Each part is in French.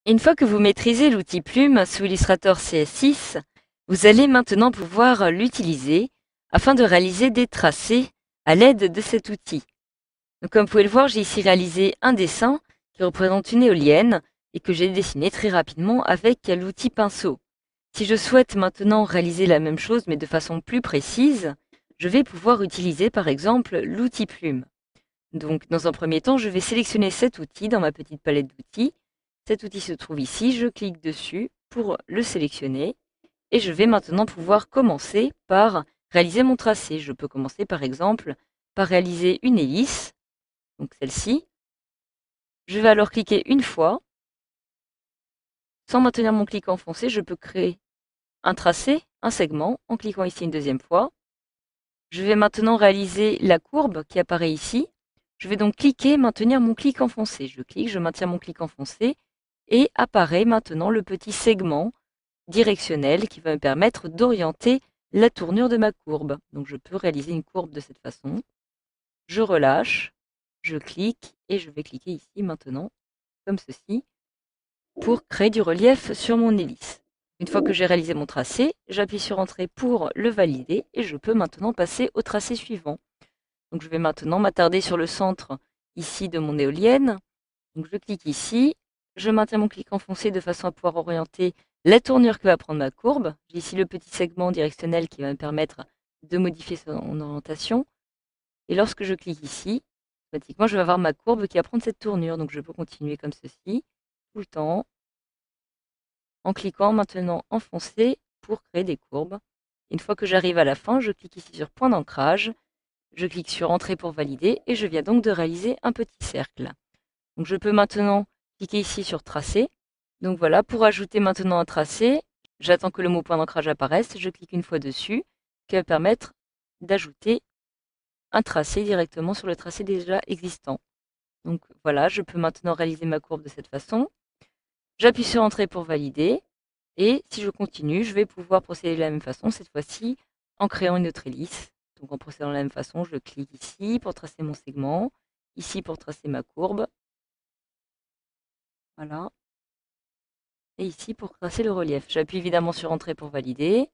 Une fois que vous maîtrisez l'outil Plume sous Illustrator CS6, vous allez maintenant pouvoir l'utiliser afin de réaliser des tracés à l'aide de cet outil. Donc, comme vous pouvez le voir, j'ai ici réalisé un dessin qui représente une éolienne et que j'ai dessiné très rapidement avec l'outil pinceau. Si je souhaite maintenant réaliser la même chose mais de façon plus précise, je vais pouvoir utiliser par exemple l'outil Plume. Donc, dans un premier temps, je vais sélectionner cet outil dans ma petite palette d'outils. Cet outil se trouve ici, je clique dessus pour le sélectionner et je vais maintenant pouvoir commencer par réaliser mon tracé. Je peux commencer par exemple par réaliser une hélice, donc celle-ci. Je vais alors cliquer une fois. Sans maintenir mon clic enfoncé, je peux créer un tracé, un segment, en cliquant ici une deuxième fois. Je vais maintenant réaliser la courbe qui apparaît ici. Je vais donc cliquer, maintenir mon clic enfoncé. Je clique, je maintiens mon clic enfoncé et apparaît maintenant le petit segment directionnel qui va me permettre d'orienter la tournure de ma courbe. Donc je peux réaliser une courbe de cette façon. Je relâche, je clique et je vais cliquer ici maintenant, comme ceci, pour créer du relief sur mon hélice. Une fois que j'ai réalisé mon tracé, j'appuie sur Entrée pour le valider et je peux maintenant passer au tracé suivant. Donc je vais maintenant m'attarder sur le centre ici de mon éolienne. Donc je clique ici, je maintiens mon clic enfoncé de façon à pouvoir orienter la tournure que va prendre ma courbe. J'ai ici le petit segment directionnel qui va me permettre de modifier son orientation. Et lorsque je clique ici, automatiquement je vais avoir ma courbe qui va prendre cette tournure. Donc je peux continuer comme ceci, tout le temps, en cliquant maintenant enfoncé pour créer des courbes. Une fois que j'arrive à la fin, je clique ici sur point d'ancrage, je clique sur Entrée pour valider et je viens donc de réaliser un petit cercle. Donc je peux maintenant cliquer ici sur Tracer. Donc voilà, pour ajouter maintenant un tracé, j'attends que le mot point d'ancrage apparaisse, je clique une fois dessus, qui va permettre d'ajouter un tracé directement sur le tracé déjà existant. Donc voilà, je peux maintenant réaliser ma courbe de cette façon. J'appuie sur Entrée pour valider. Et si je continue, je vais pouvoir procéder de la même façon, cette fois-ci en créant une autre hélice. Donc en procédant de la même façon, je clique ici pour tracer mon segment, ici pour tracer ma courbe. Voilà. Et ici pour tracer le relief. J'appuie évidemment sur Entrée pour valider.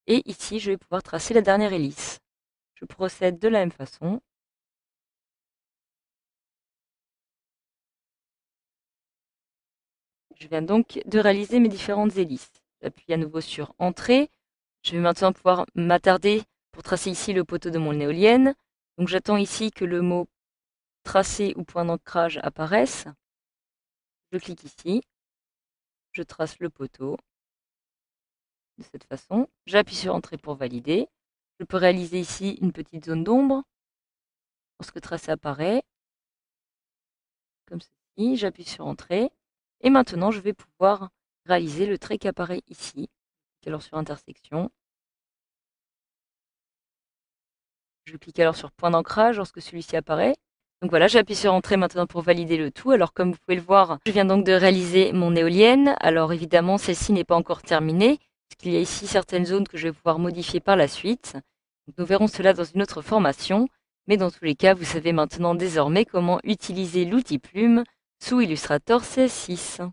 Et ici, je vais pouvoir tracer la dernière hélice. Je procède de la même façon. Je viens donc de réaliser mes différentes hélices. J'appuie à nouveau sur Entrée. Je vais maintenant pouvoir m'attarder pour tracer ici le poteau de mon éolienne. Donc j'attends ici que le mot tracé ou point d'ancrage apparaisse. Je clique ici. Je trace le poteau de cette façon. J'appuie sur Entrée pour valider. Je peux réaliser ici une petite zone d'ombre. Lorsque tracé apparaît, comme ceci, j'appuie sur Entrée. Et maintenant, je vais pouvoir réaliser le trait qui apparaît ici. Alors sur intersection. Je clique alors sur point d'ancrage lorsque celui-ci apparaît. Donc voilà, j'appuie sur Entrée maintenant pour valider le tout. Alors comme vous pouvez le voir, je viens donc de réaliser mon éolienne. Alors évidemment, celle-ci n'est pas encore terminée, puisqu'il y a ici certaines zones que je vais pouvoir modifier par la suite. Donc, nous verrons cela dans une autre formation. Mais dans tous les cas, vous savez maintenant désormais comment utiliser l'outil Plume sous Illustrator CS6.